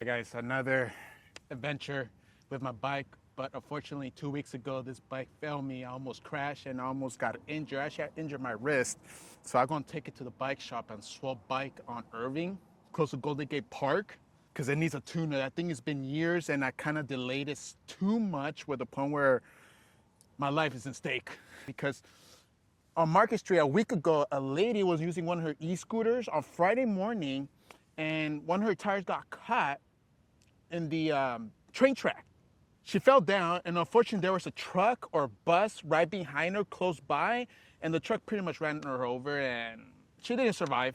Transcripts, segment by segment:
Hey guys, another adventure with my bike, but unfortunately 2 weeks ago this bike failed me. I almost crashed and I almost got injured. Actually, I injured my wrist. So I'm gonna take it to the bike shop and swap bike on Irving, close to Golden Gate Park, because it needs a tuner. That thing has been years and I kind of delayed it too much with the point where my life is in stake. Because on Market Street a week ago, a lady was using one of her e-scooters on Friday morning and one of her tires got caught in the train track. She fell down, and unfortunately, there was a truck or bus right behind her close by, and the truck pretty much ran her over, and she didn't survive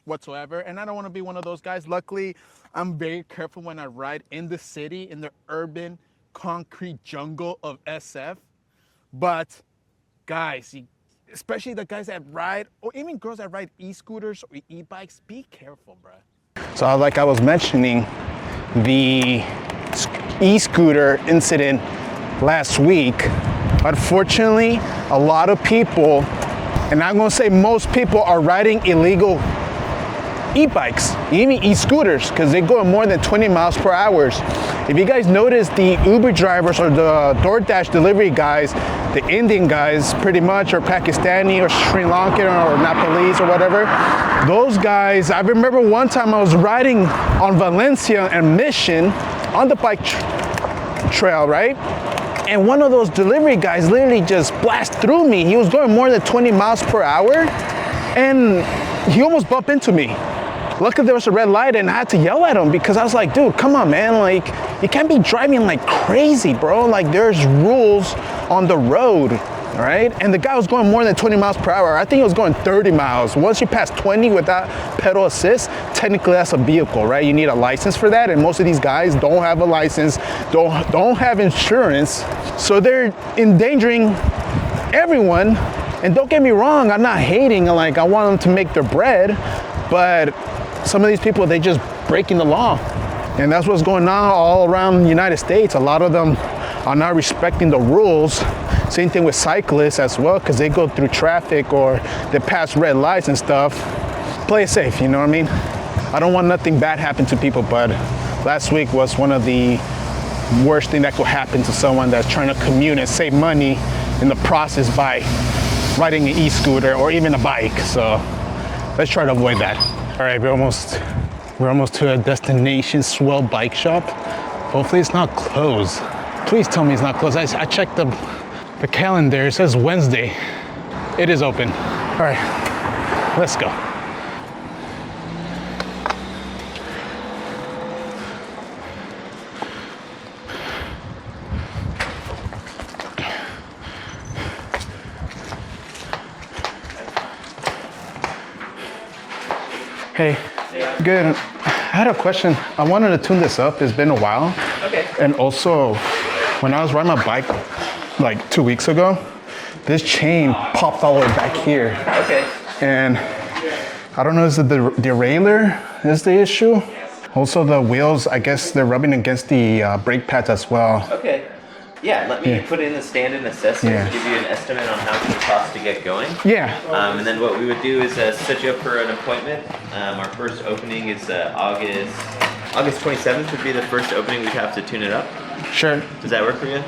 whatsoever. And I don't want to be one of those guys. Luckily, I'm very careful when I ride in the city, in the urban concrete jungle of SF. But guys, especially the guys that ride, or even girls that ride e-scooters or e-bikes, be careful, bruh. So like I was mentioning, the e-scooter incident last week, unfortunately, a lot of people, and I'm gonna say most people, are riding illegal e-bikes, even e-scooters, because they go more than 20 miles per hour. If you guys notice, the Uber drivers or the DoorDash delivery guys, the Indian guys pretty much, or Pakistani or Sri Lankan or Nepalese or whatever, those guys, I remember one time I was riding on Valencia and Mission on the bike trail, right? And one of those delivery guys literally just blasted through me. He was going more than 20 miles per hour and he almost bumped into me. Luckily there was a red light and I had to yell at him because I was like, dude, come on, man. Like, you can't be driving like crazy, bro. Like, there's rules on the road, right? And the guy was going more than 20 miles per hour. I think he was going 30 miles. Once you pass 20 without pedal assist, technically that's a vehicle, right? You need a license for that. And most of these guys don't have a license, don't have insurance. So they're endangering everyone. And don't get me wrong, I'm not hating, like I want them to make their bread, but some of these people, they just breaking the law. And that's what's going on all around the United States. A lot of them are not respecting the rules. Same thing with cyclists as well, because they go through traffic or they pass red lights and stuff. Play it safe, you know what I mean? I don't want nothing bad happen to people, but last week was one of the worst thing that could happen to someone that's trying to commute and save money in the process by riding an e-scooter or even a bike. So let's try to avoid that. All right, we're almost to a destination Swell bike shop. Hopefully it's not closed. Please tell me it's not closed. I checked the calendar. It says Wednesday. It is open. All right, let's go. Hey, good. I had a question. I wanted to tune this up. It's been a while. Okay. And also, when I was riding my bike like 2 weeks ago, this chain popped all the way back here. Okay. And I don't know, is it the derailleur is the issue? Also the wheels, I guess they're rubbing against the brake pads as well. Okay. Yeah, let me put in the stand-in assessment Yeah. to give you an estimate on how much it costs to get going. Yeah. And then what we would do is set you up for an appointment. Our first opening is August 27th would be the first opening. We'd have to tune it up. Sure. Does that work for you?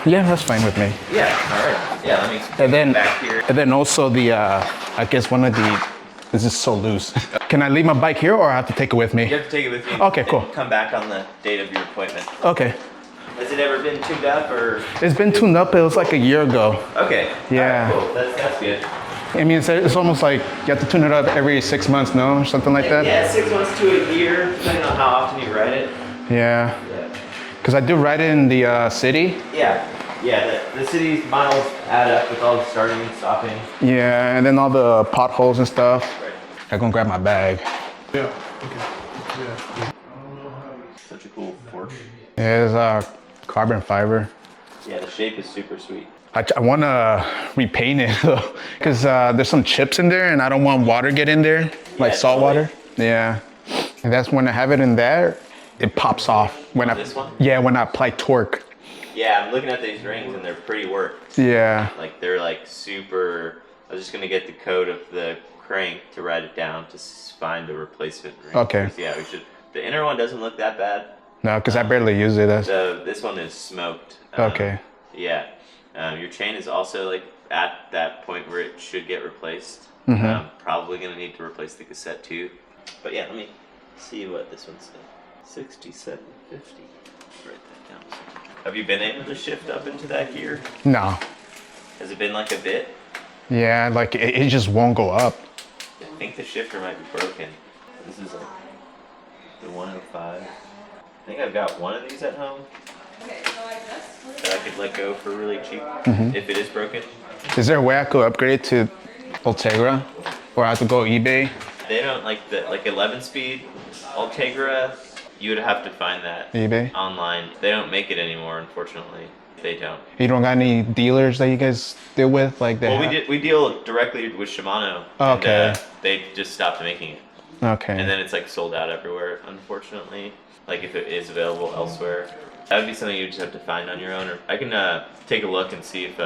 Yeah, that's fine with me. Yeah, all right. Yeah, let me And then, back here. and then also the, I guess one of the, this is so loose. Can I leave my bike here or I have to take it with me? You have to take it with you. Okay, and cool. Come back on the date of your appointment. Okay. Has it ever been tuned up or? It's been tuned up, it was like a year ago. Okay. Yeah. All right, cool. That's good. I mean, it's almost like you have to tune it up every 6 months, no? Or something like that? Yeah, 6 months to a year, depending on how often you ride it. Yeah. Yeah. Because I do ride it in the city. Yeah, the city's miles add up with all the starting and stopping. Yeah, and then all the potholes and stuff. Right. I'm gonna grab my bag. Yeah, okay. Yeah. Such a cool Porsche. It's carbon fiber. Yeah, the shape is super sweet. I want to repaint it though, because there's some chips in there and I don't want water get in there, like salt water. Yeah, and that's when I have it in there, it pops off. When This one? Yeah, when I apply torque. Yeah, I'm looking at these rings and they're pretty worked. Yeah. Like they're like super. I was just gonna get the code of the crank to write it down to find a replacement ring. Okay. Yeah, we should The inner one doesn't look that bad. No, because I barely use it. This one is smoked. Okay. Yeah. Your chain is also like at that point where it should get replaced. Probably gonna need to replace the cassette too. But yeah, let me see what this one said. 6750. Write that down. Have you been able to shift up into that gear? No. Has it been like a bit? Yeah, like it just won't go up. I think the shifter might be broken. This is like the 105. I think I've got one of these at home that I could let go for really cheap if it is broken. Is there a way I could upgrade to Ultegra, or I have to go eBay? They don't like 11 speed Ultegra. You would have to find that eBay? online. They don't make it anymore, unfortunately. They don't. You don't got any dealers that you guys deal with, like that? Well, we deal directly with Shimano. Okay. And, they just stopped making it. Okay. And then it's like sold out everywhere, unfortunately. Like if it is available elsewhere. That would be something you just have to find on your own. Or I can take a look and see if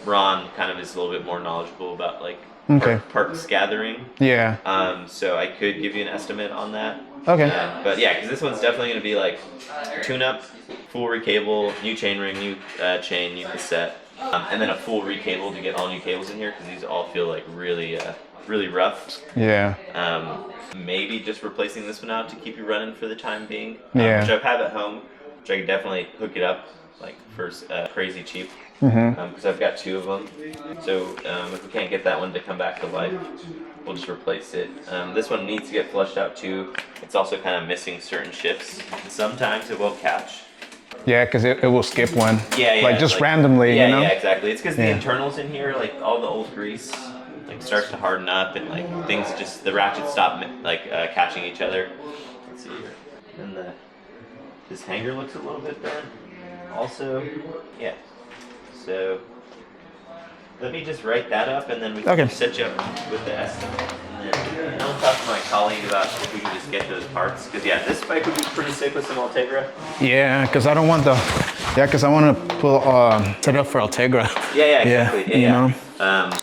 Ron kind of is a little bit more knowledgeable about like parts gathering. Yeah. So I could give you an estimate on that. Okay. But yeah, because this one's definitely going to be like tune-up, full recable, new chain ring, new chain, new cassette, and then a full recable to get all new cables in here because these all feel like really, really rough. Yeah. Maybe just replacing this one out to keep you running for the time being. Yeah. Which I have at home, which I could definitely hook it up like for crazy cheap. Because I've got two of them. So if we can't get that one to come back to life, we'll just replace it. This one needs to get flushed out too. It's also kind of missing certain shifts. Sometimes it won't catch. Yeah, because it will skip one. Yeah, Like just randomly, yeah, you know? Yeah, exactly. It's because the internals in here, like all the old grease, like starts to harden up and like things just, the ratchets stop like catching each other. Let's see here. And this hanger looks a little bit bent also. Yeah. So let me just write that up and then we can set you up with the estimate. And then I'll talk to my colleague about if we can just get those parts. Because yeah, this bike would be pretty sick with some Ultegra. Yeah, because I don't want because I want to pull set up for Ultegra. Yeah, exactly. You know?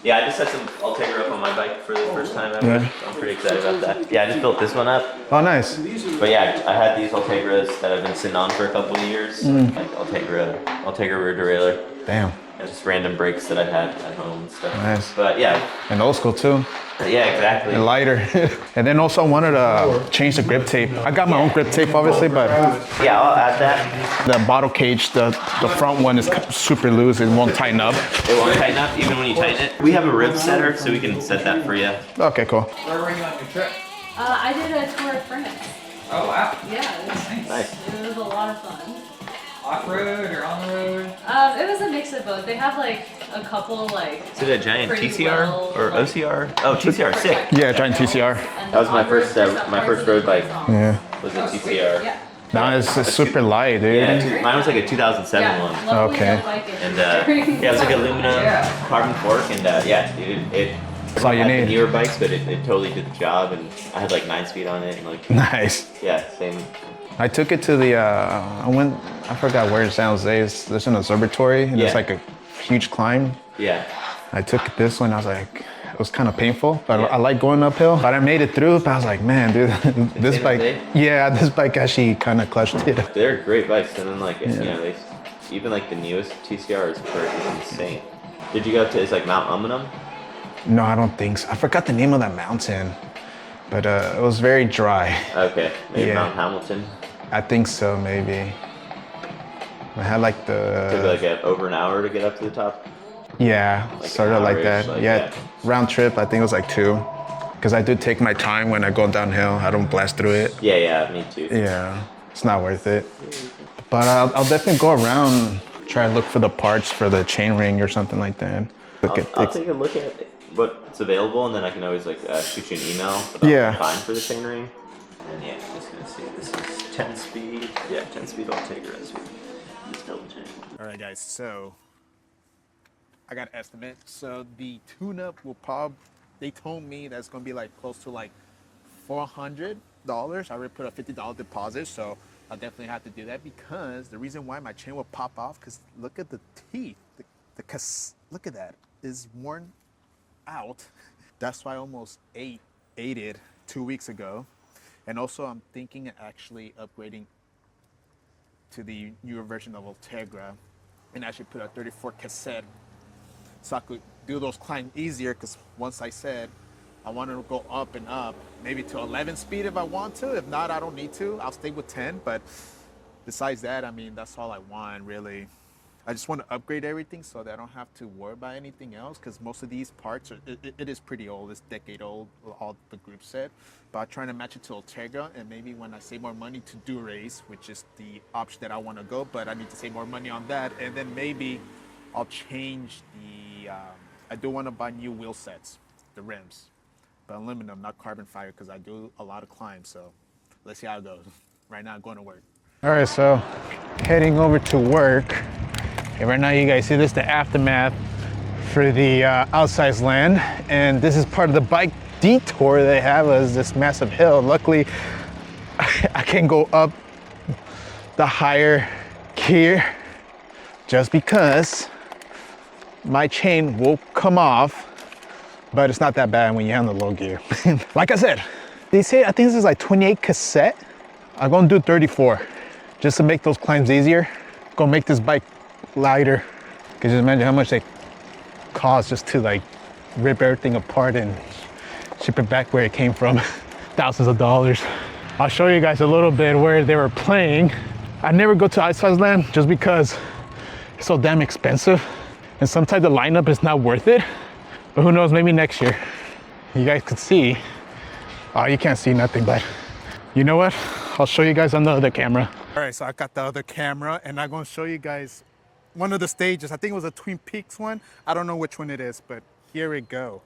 Yeah, I just set some Ultegra up on my bike for the first time ever. Yeah. I'm pretty excited about that. Yeah, I just built this one up. Oh, nice. But yeah, I had these Ultegras that I've been sitting on for a couple of years. Like Ultegra rear derailleur. Damn. And just random brakes that I had at home and stuff. Nice. But yeah. And old school too. Yeah, exactly. And lighter. And then also I wanted to change the grip tape. I got my own grip tape obviously, but yeah, I'll add that. the bottle cage, the front one is super loose. It won't tighten up. It won't tighten up even when you tighten it. We have a rib setter, so we can set that for you. Okay, cool. Where were you on your trip? I did a tour of France. Oh wow. Yeah, it was Nice. It was a lot of fun. Off-road or on the road? It was a mix of both. They have like a couple like. Is it a giant pretty TCR well, or like, OCR? Oh, TCR, sick. Yeah, giant TCR. And That was my off-road first stuff road bike. Yeah. Was a TCR. Yeah. No, it's super light, dude. Yeah, mine was like a 2007 one. Lovely Okay. little bike And yeah, it was like aluminum carbon fork, and yeah, it That's all you had the need. newer bikes, but it totally did the job, and I had like 9-speed on it, and like Nice. yeah, same. I took it to the, I forgot where in San Jose. There's an observatory, and it's Yeah. like a huge climb. Yeah, I took this one, I was like, it was kind of painful, but Yeah. I like going uphill. But I made it through, but I was like, man, dude, this San bike, Jose? yeah, this bike actually kind of clutched it. they're great bikes, and then like you know, even like the newest TCR is insane. Did you go to it's like Mount Umunhum? No, I don't think so. I forgot the name of that mountain, but it was very dry. Okay, maybe Yeah. Mount Hamilton. I think so, maybe. I had like Took like over an hour to get up to the top. yeah, Like sort an of like hour-ish, that. like yeah, that. round trip, I think it was like 2. Because I do take my time when I go downhill. I don't blast through it. Yeah, me too. Yeah, it's not worth it. But I'll definitely go around, try to look for the parts for the chain ring or something like that. I'll take a look at what's available, and then I can always like shoot you an email about Yeah. what to find for the chain ring. And yeah, I'm just gonna see. This is 10-speed. Yeah, 10-speed Ultegra. Just double check. All right, guys. So I got an estimate. So the tune-up will they told me that's gonna be like close to like $400. I already put a $50 deposit, so I'll definitely have to do that because the reason why my chain will pop off, because look at the teeth. Look at that. Is worn out. That's why I almost ate it 2 weeks ago. And also I'm thinking of actually upgrading to the newer version of Ultegra and actually put a 34 cassette so I could do those climbs easier, because once I said I wanted to go up and up, maybe to 11 speed if I want to. If not, I don't need to. I'll stay with 10. But besides that, I mean, that's all I want, really. I just want to upgrade everything so that I don't have to worry about anything else, because most of these parts, it is pretty old. It's decade old, all the group set. But I'm trying to match it to Ultegra, and maybe when I save more money to Dura-Ace, which is the option that I want to go, but I need to save more money on that. And then maybe I'll change the, I do want to buy new wheel sets, the rims. But aluminum, not carbon fiber, because I do a lot of climbs. So let's see how it goes. Right now, I'm going to work. All right, so heading over to work. Okay, right now you guys see this, the aftermath for the outsize land. And this is part of the bike detour they have, is this massive hill. Luckily, I can go up the higher gear just because my chain will come off, but it's not that bad when you have the low gear. Like I said, they say, I think this is like 28 cassette. I'm gonna do 34 just to make those climbs easier. Gonna make this bike lighter. Can you just imagine how much they cost just to like rip everything apart and ship it back where it came from? Thousands of dollars. I'll show you guys a little bit where they were playing. I never go to Outsize Land just because it's so damn expensive. And sometimes the lineup is not worth it. But who knows, maybe next year. You guys could see. Oh, you can't see nothing, but you know what? I'll show you guys on the other camera. All right, so I got the other camera, and I'm going to show you guys one of the stages. I think it was a Twin Peaks one. I don't know which one it is, but here we go.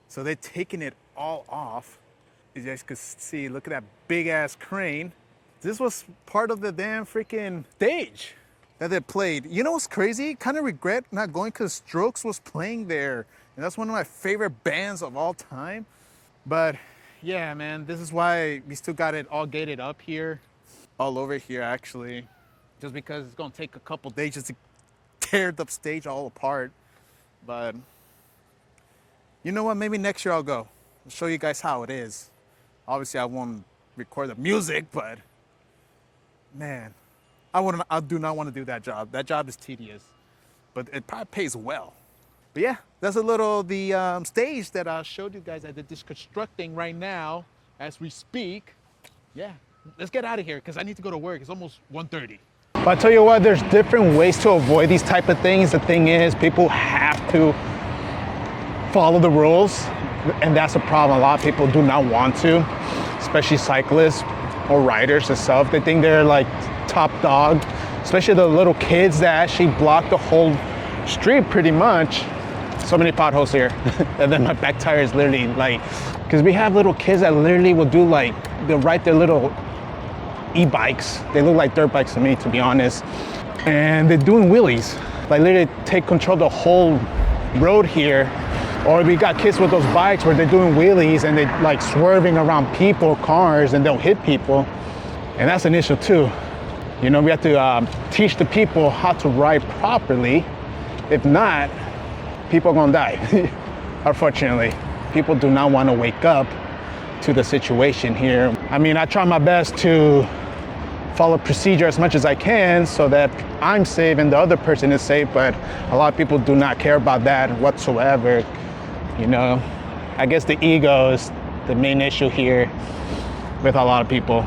So they're taking it all off. As you guys can see, look at that big ass crane. This was part of the damn freaking stage that they played. You know what's crazy? Kind of regret not going, because Strokes was playing there. And that's one of my favorite bands of all time. But yeah, man, this is why we still got it all gated up here. All over here, actually. Just because it's gonna take a couple days just to tear the stage all apart. But you know what? Maybe next year I'll go. I'll show you guys how it is. Obviously, I won't record the music, but man, I do not want to do that job. That job is tedious, but it probably pays well. But yeah, that's a little the stage that I showed you guys that they're just constructing right now as we speak. Yeah, let's get out of here because I need to go to work. It's almost 1:30. But I tell you what, there's different ways to avoid these type of things. The thing is, people have to follow the rules, and that's a problem. A lot of people do not want to, especially cyclists or riders themselves. They think they're like top dog, especially the little kids that actually block the whole street pretty much. So many potholes here. And then my back tire is literally like, because we have little kids that literally will do like, they'll ride their little e-bikes. They look like dirt bikes to me, to be honest. And they're doing wheelies. Like literally take control of the whole road here. Or we got kids with those bikes where they're doing wheelies and they're like swerving around people, cars, and they'll hit people. And that's an issue too. You know, we have to teach the people how to ride properly. If not, people are gonna die, unfortunately. People do not want to wake up to the situation here. I mean, I try my best to follow procedure as much as I can so that I'm safe and the other person is safe, but a lot of people do not care about that whatsoever. You know, I guess the ego is the main issue here with a lot of people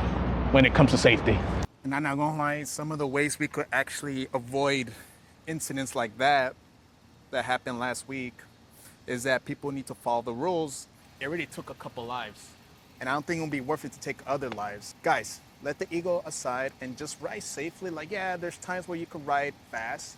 when it comes to safety. And I'm not gonna lie, some of the ways we could actually avoid incidents like that happened last week is that people need to follow the rules. It already took a couple lives, and I don't think it'll be worth it to take other lives. Guys, let the ego aside and just ride safely. Like, yeah, there's times where you can ride fast,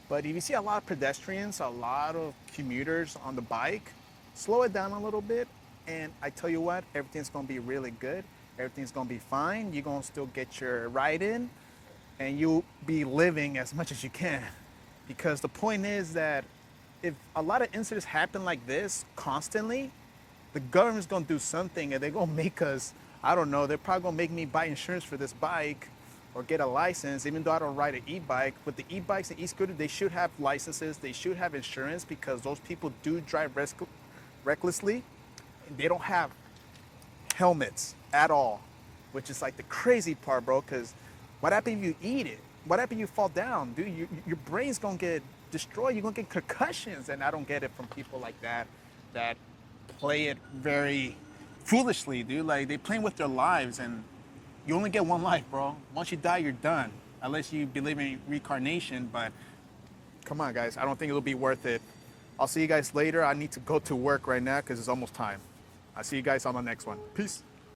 but if you see a lot of pedestrians, a lot of commuters on the bike, slow it down a little bit, and I tell you what, everything's gonna be really good. Everything's gonna be fine. You're gonna still get your ride in, and you'll be living as much as you can. Because the point is that if a lot of incidents happen like this constantly, the government's gonna do something, and they're gonna make us, I don't know, they're probably gonna make me buy insurance for this bike or get a license, even though I don't ride an e-bike. With the e-bikes and e-scooters, they should have licenses, they should have insurance, because those people do drive recklessly, and they don't have helmets. at all, which is like the crazy part, bro. Because what happens if you eat it? What happens if you fall down, dude? Your brain's gonna get destroyed. You're gonna get concussions, and I don't get it from people like that that play it very foolishly, dude. Like they playing with their lives, and you only get one life, bro. Once you die, you're done. Unless you believe in reincarnation, but come on, guys. I don't think it'll be worth it. I'll see you guys later. I need to go to work right now because it's almost time. I'll see you guys on the next one. Peace.